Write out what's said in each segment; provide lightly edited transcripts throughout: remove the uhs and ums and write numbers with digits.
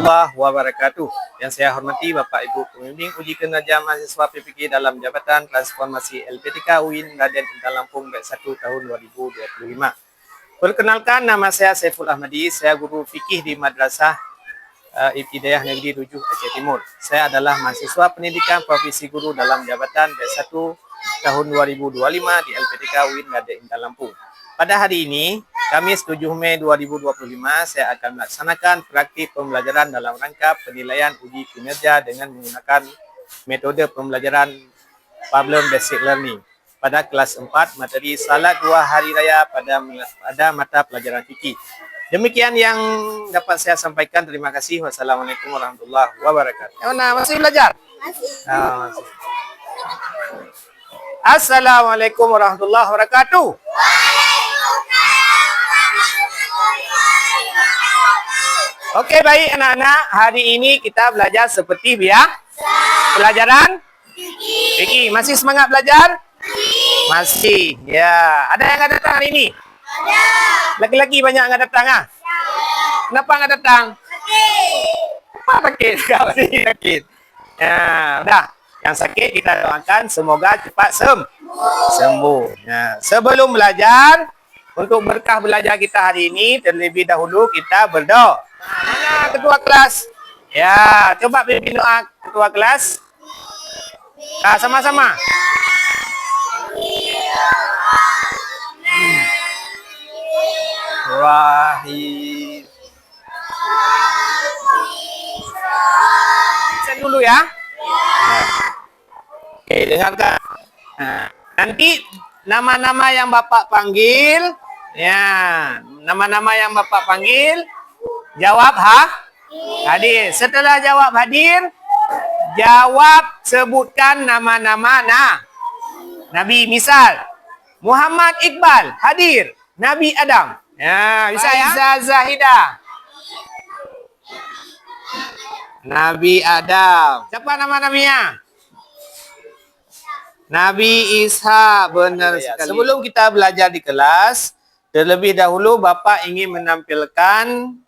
warahmatullahi wabarakatuh. Yang saya hormati Bapak Ibu Pembimbing Uji Kinerja Mahasiswa PPK dalam Jabatan Transformasi LPTK UIN Raden Intan Lampung Batch 1 tahun 2025. Perkenalkan, nama saya Saiful Ahmadi, saya guru fikih di Madrasah Ibtidaiyah Negeri 7 Aceh Timur. Saya adalah mahasiswa pendidikan profesi guru dalam Jabatan Batch 1 tahun 2025 di LPTK UIN Raden Intan Lampung. Pada hari ini, Kamis 7 Mei 2025, saya akan melaksanakan praktik pembelajaran dalam rangka penilaian uji kinerja dengan menggunakan metode pembelajaran Problem Basic Learning pada kelas 4 materi Salat 2 Hari Raya pada mata pelajaran fikih. Demikian yang dapat saya sampaikan. Terima kasih. Wassalamualaikum warahmatullahi wabarakatuh. Masih belajar? Masih. Assalamualaikum warahmatullahi wabarakatuh. Oke, baik anak-anak, hari ini kita belajar seperti biasa. Pelajaran fikih. Masih semangat belajar? Masih. Ya, ada yang nggak datang hari ini? Ada. Laki-laki banyak nggak datang ah? Kenapa nggak datang? Sakit. Sakit. Ya, udah. Yang sakit kita doakan semoga cepat sembuh. Ya, sebelum belajar, untuk berkah belajar kita hari ini, terlebih dahulu kita berdoa. Mana ketua kelas? Ya, coba pimpin doa ketua kelas. Sama-sama. Wahid. Saya dulu ya. Oke, dengarkan. Nanti nama-nama yang Bapak panggil, ya, nama-nama yang Bapak panggil, jawab hadir. Setelah jawab hadir, jawab sebutkan nama-nama Nabi. Misal, Muhammad Iqbal hadir, Nabi Adam. Ya, bisa ya. Zahidah, Nabi Adam. Siapa nama nabinya? Nabi Isa. Benar sekali. Sebelum kita belajar di kelas, terlebih dahulu Bapak ingin menampilkan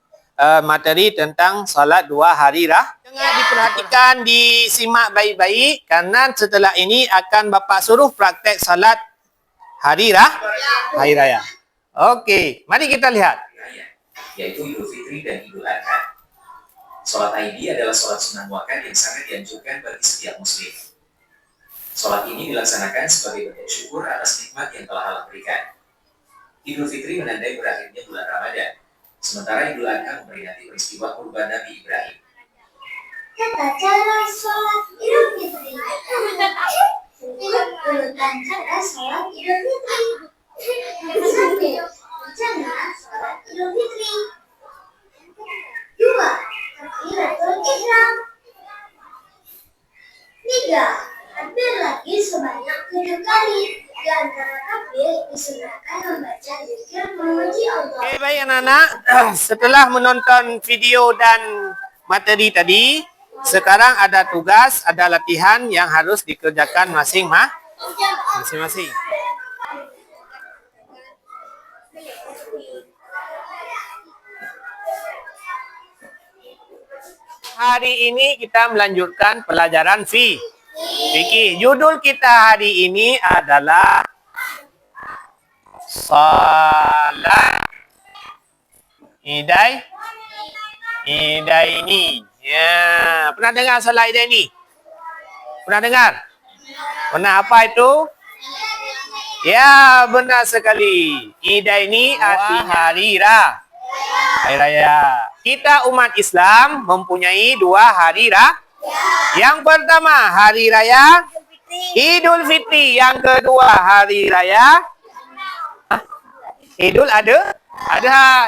materi tentang salat 2 hari raya. Jangan diperhatikan, disimak baik-baik, karena setelah ini akan Bapak suruh praktek salat hari raya. Oke, mari kita lihat. Yaitu Idul Fitri dan Idul Adha. Salat Aidi adalah salat sunnah muakkad yang sangat dianjurkan bagi setiap muslim. Salat ini dilaksanakan sebagai bentuk syukur atas nikmat yang telah Allah berikan. Idul Fitri menandai berakhirnya bulan Ramadan. Sementara Idul Adha memperingati peristiwa kurban Nabi Ibrahim. Tata cara sholat Idul Fitri. Setiap urutan cara sholat Idul Fitri. 1. Rencana sholat Idul Fitri. 2. Takbiratul ihram. 3. Takbir lagi sebanyak 7 kali. Di antara takbir disunahkan membaca zikir memuji Allah. Oke, baik anak-anak. Setelah menonton video dan materi tadi, sekarang ada tugas, ada latihan yang harus dikerjakan masing-masing. Hari ini kita melanjutkan pelajaran fikih. Judul kita hari ini adalah Salat Idaini. Ya, pernah dengar salat Idaini? Pernah dengar? Pernah, apa itu? Ya, benar sekali. Idaini artinya hari raya. Kita umat Islam mempunyai 2 hari raya. Yang pertama hari raya Idul Fitri, yang kedua hari raya Idul Adha.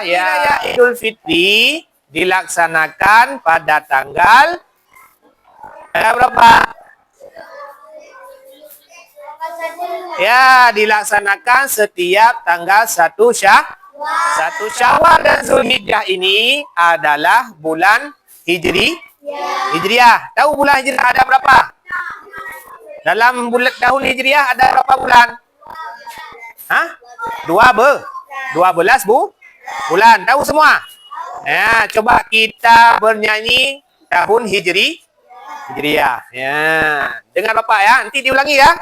Ya, raya Idul Fitri dilaksanakan pada tanggal berapa? Ya, dilaksanakan setiap tanggal 1 Syawal, dan Zulhijjah ini adalah bulan Hijriah. Tahu bulan Hijriah ada berapa? Dalam tahun Hijriah ada berapa bulan? 12 bulan. Tahu semua? Ya, coba kita bernyanyi tahun Hijriah. Ya. Dengar Bapak ya, nanti diulangi ya.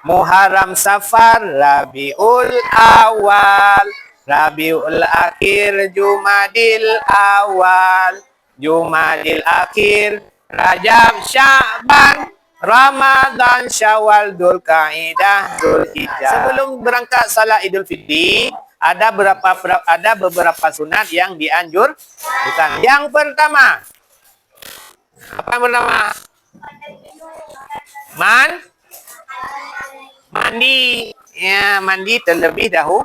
Muharram, Safar, Rabiul Awal, Rabiul Akhir, Jumadil Awal, Jumadil Akhir, Rajab, Sya'ban, Ramadan, Syawal, Dzulqa'dah, Dzulhijjah. Sebelum berangkat salat Idul Fitri, ada beberapa sunat yang dianjurkan. Yang pertama, apa yang pertama? Mandi. Ya, mandi terlebih dahulu.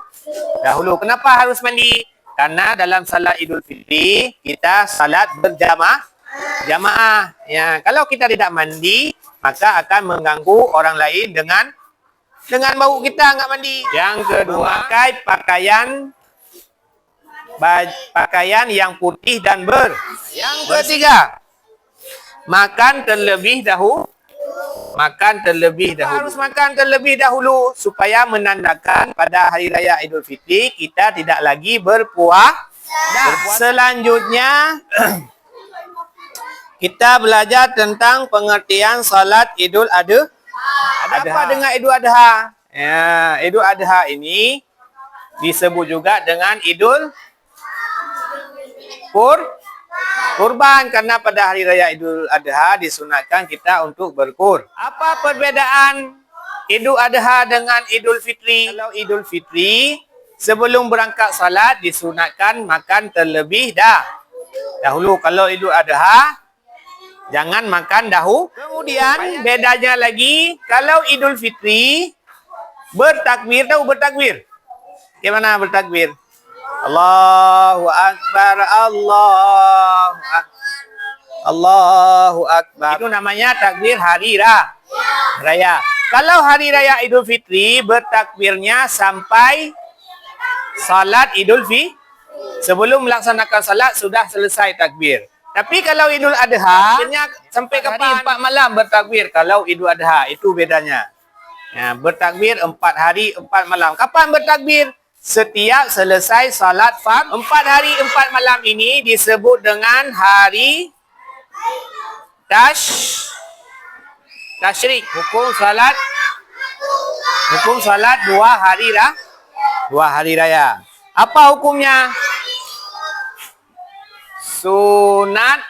Kenapa harus mandi? Karena dalam salat Idul Fitri kita salat jamaah. Ya, kalau kita tidak mandi, maka akan mengganggu orang lain dengan bau kita nggak mandi. Yang kedua, pakai pakaian yang putih dan Yang ketiga, makan terlebih dahulu. Harus makan terlebih dahulu supaya menandakan pada hari raya Idul Fitri kita tidak lagi berpuasa. Selanjutnya kita belajar tentang pengertian salat Idul Adha. Ada apa dengan Idul Adha? Ya, Idul Adha ini disebut juga dengan Idul Kurban, karena pada hari raya Idul Adha disunatkan kita untuk berkur. Apa perbedaan Idul Adha dengan Idul Fitri? Kalau Idul Fitri, sebelum berangkat salat disunatkan makan terlebih dahulu. Kalau Idul Adha, jangan makan dahulu. Kemudian bedanya lagi, kalau Idul Fitri bertakbir, tahu bertakbir? Bagaimana bertakbir? Allahu Akbar, Allahu Akbar. Itu namanya takbir hari raya. Kalau hari raya Idul Fitri bertakbirnya sampai salat Idul Fitri. Sebelum melaksanakan salat sudah selesai takbir. Tapi kalau Idul Adha, sampai kapan? 4 malam bertakbir. Kalau Idul Adha, itu bedanya. Ya, bertakbir 4 hari 4 malam. Kapan bertakbir? Setiap selesai salat fard. 4 hari 4 malam ini disebut dengan hari tasyrik. Hukum salat 2 hari raya. Apa hukumnya? Sunat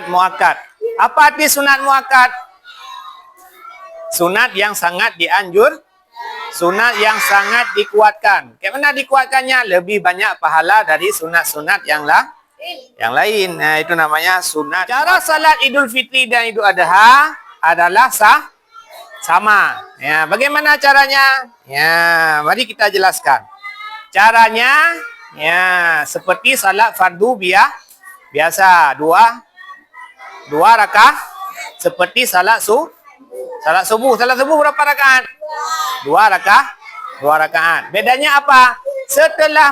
muakkad. Apa arti sunat muakkad? Sunat yang sangat sunat yang sangat dikuatkan. Bagaimana dikuatkannya? Lebih banyak pahala dari sunat-sunat yang lain. Nah, itu namanya sunat. Cara salat Idul Fitri dan Idul Adha adalah sama. Ya, bagaimana caranya? Ya, mari kita jelaskan. Caranya, ya, seperti salat fardu biasa, dua rakaat, seperti salat subuh. Salat subuh berapa rakaat? 2 rakaat. Bedanya apa? Setelah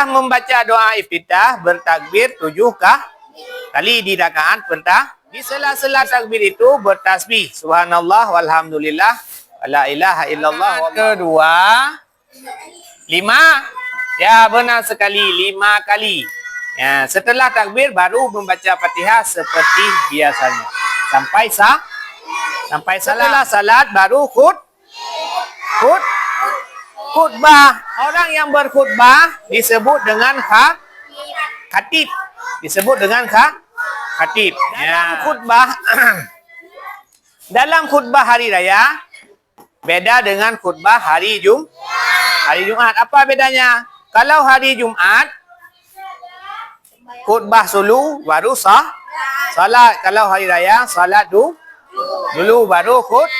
membaca doa iftitah bertakbir 7 kali di rakaat pertama. Di sela-sela takbir itu bertasbih subhanallah walhamdulillah la ilaha illallah. Kedua, 5. Ya, benar sekali, 5 kali. Ya, setelah takbir baru membaca Fatihah seperti biasanya. Sampai setelah salat baru khutbah. Orang yang berkhutbah disebut dengan khatib. Dalam khutbah hari raya beda dengan khutbah hari Jumat. Apa bedanya? Kalau hari Jumat khutbah dulu baru salat. Kalau hari raya salat dulu baru khutbah.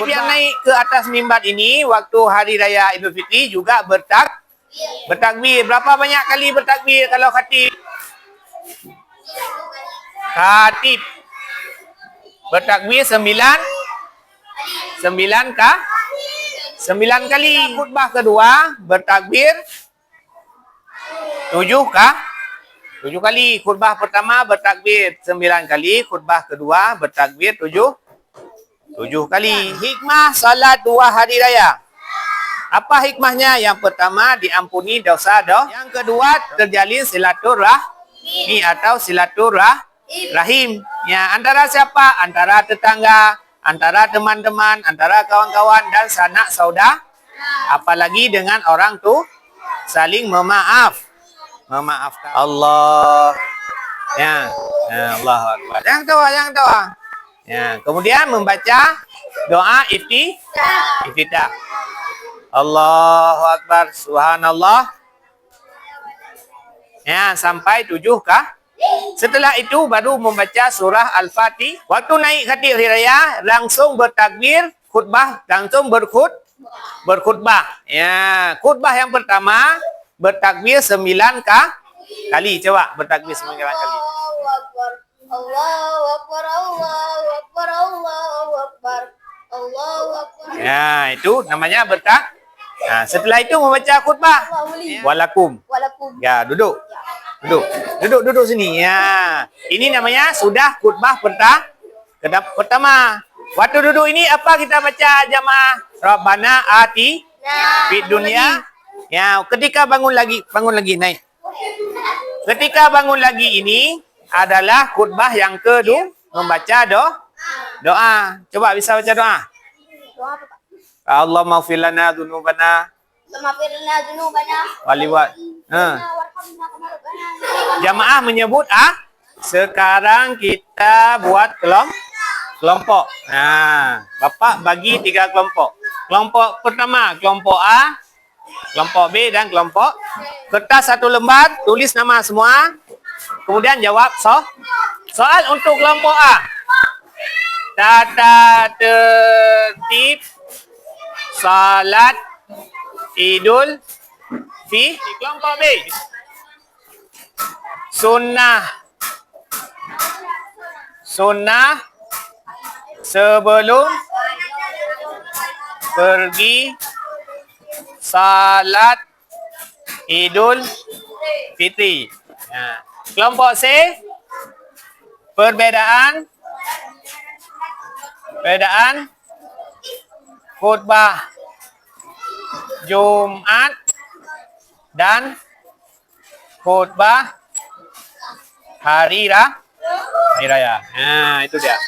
Yang naik ke atas mimbar ini waktu hari raya Idul Fitri juga bertakbir. Berapa banyak kali bertakbir kalau khatib? Bertakbir 9 kali. Khutbah kedua bertakbir 7 kali. Khutbah pertama bertakbir 9 kali. Khutbah kedua bertakbir 7 7 kali. Hikmah salat 2 hari raya. Apa hikmahnya? Yang pertama, diampuni dosa doh. Yang kedua, terjalin silaturahmi atau silaturahim. Ya, antara siapa? Antara tetangga, antara teman-teman, antara kawan-kawan dan sanak saudara. Apalagi dengan orang tu saling memaafkan. Allah. Ya, Allah Akbar. Yang tawa. Ya, kemudian membaca doa iftitah. Allahu Akbar, subhanallah. Ya, sampai 7 kah? Setelah itu baru membaca surah Al-Fatih. Waktu naik khatib hari raya, langsung bertakbir, khutbah, langsung berkhutbah. Ya, khutbah yang pertama bertakbir 9 kali. Coba bertakbir 9 kali. Allahu Akbar, Allahu Akbar, Allahu Akbar, Allahu Akbar, Allahu Akbar. Ya, itu namanya Nah, setelah itu membaca khutbah. Walakum. Ya, duduk sini. Ya, ini namanya sudah khutbah pertama. Waktu duduk ini apa kita baca jamaah? Rabbana ati fid dunya. Ya, ketika bangun lagi naik. Ketika bangun lagi ini adalah khutbah yang kedua, membaca doa. Coba bisa baca doa. Doa apa, Pak? Allah maghfir lana dzunubana Maghfirna dzunubana waliwat. Jamaah menyebut sekarang kita buat kelompok. Nah, Bapak bagi 3 kelompok. Kelompok pertama, kelompok A, kelompok B dan kelompok. Kertas 1 lembar, tulis nama semua. Kemudian jawab soal untuk kelompok A. Tata tertib salat Idul Fitri. Kelompok B. Sunnah sebelum pergi salat Idul Fitri. Kelompok C. Perbedaan khutbah Jumat dan khutbah hari raya. Nah, itu dia.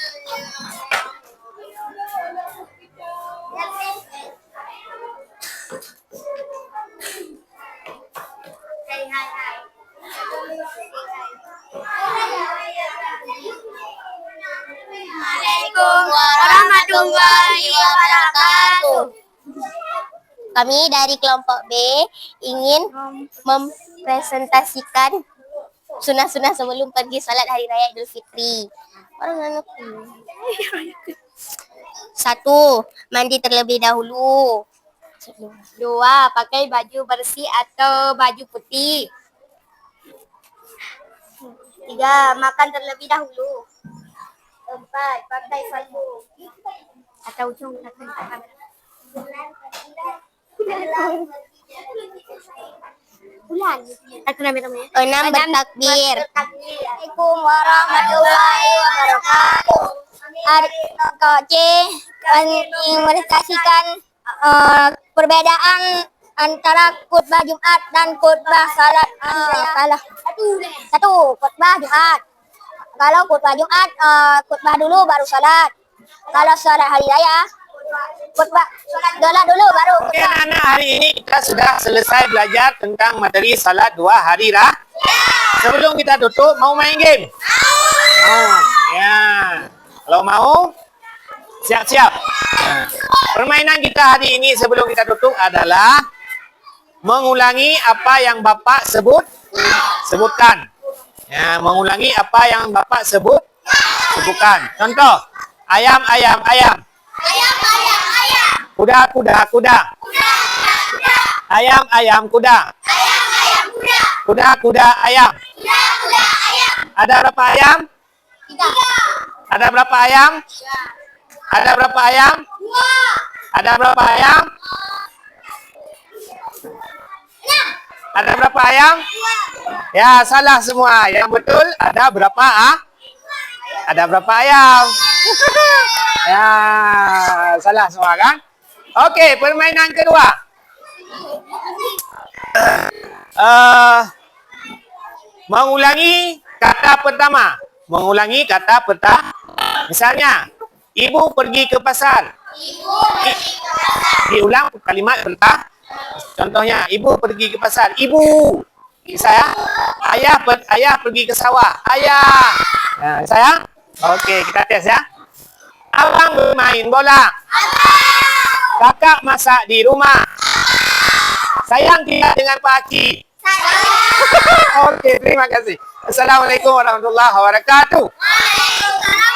Assalamualaikum warahmatullahi wabarakatuh. Kami dari kelompok B ingin mempresentasikan sunnah-sunnah sebelum pergi salat hari raya Idul Fitri. 1. Mandi terlebih dahulu. 2. Pakai baju bersih atau baju putih. 3. Makan terlebih dahulu. 4. Pakai sarung atau ujung akan bulan. 6. Bertakbir. Assalamualaikum warahmatullahi wabarakatuh. Kak C ingin meresitasikan perbedaan antara khutbah Jumat dan khutbah salat raya. 1. Khutbah Jumat. Kalau khutbah Jumat, khutbah dulu baru salat. Kalau salat hari raya, khutbah salat dulu baru khutbah. Oke, anak-anak, hari ini kita sudah selesai belajar tentang materi salat 2 hari raya. Sebelum kita tutup, mau main game? Mau. Ya. Kalau mau, siap-siap. Permainan kita hari ini sebelum kita tutup adalah mengulangi apa yang Bapak sebutkan. Ya, mengulangi apa yang Bapak sebutkan. Contoh, ayam. Kuda. Ayam, kuda. Kuda, ayam. Ada berapa ayam? 3. Ada berapa ayam? 2. Ada berapa ayam? 2. Ada berapa ayam? 6. Ada berapa ayam? 2. Ya, salah semua. Yang betul ada berapa? Ada berapa ayam? Ya, salah semua kan? Okey, permainan kedua. Mengulangi kata pertama. Mengulangi kata pertama. Misalnya, ibu pergi ke pasar. Diulang kalimat pertama. Contohnya, ibu pergi ke pasar. Ibu. Saya. Ayah pergi ke sawah. Ayah. Saya. Okey, kita tes ya. Abang bermain bola. Kakak masak di rumah. Sayang tinggal dengan Pak Haji. Okey, terima kasih. Assalamualaikum warahmatullahi wabarakatuh. Waalaikumsalam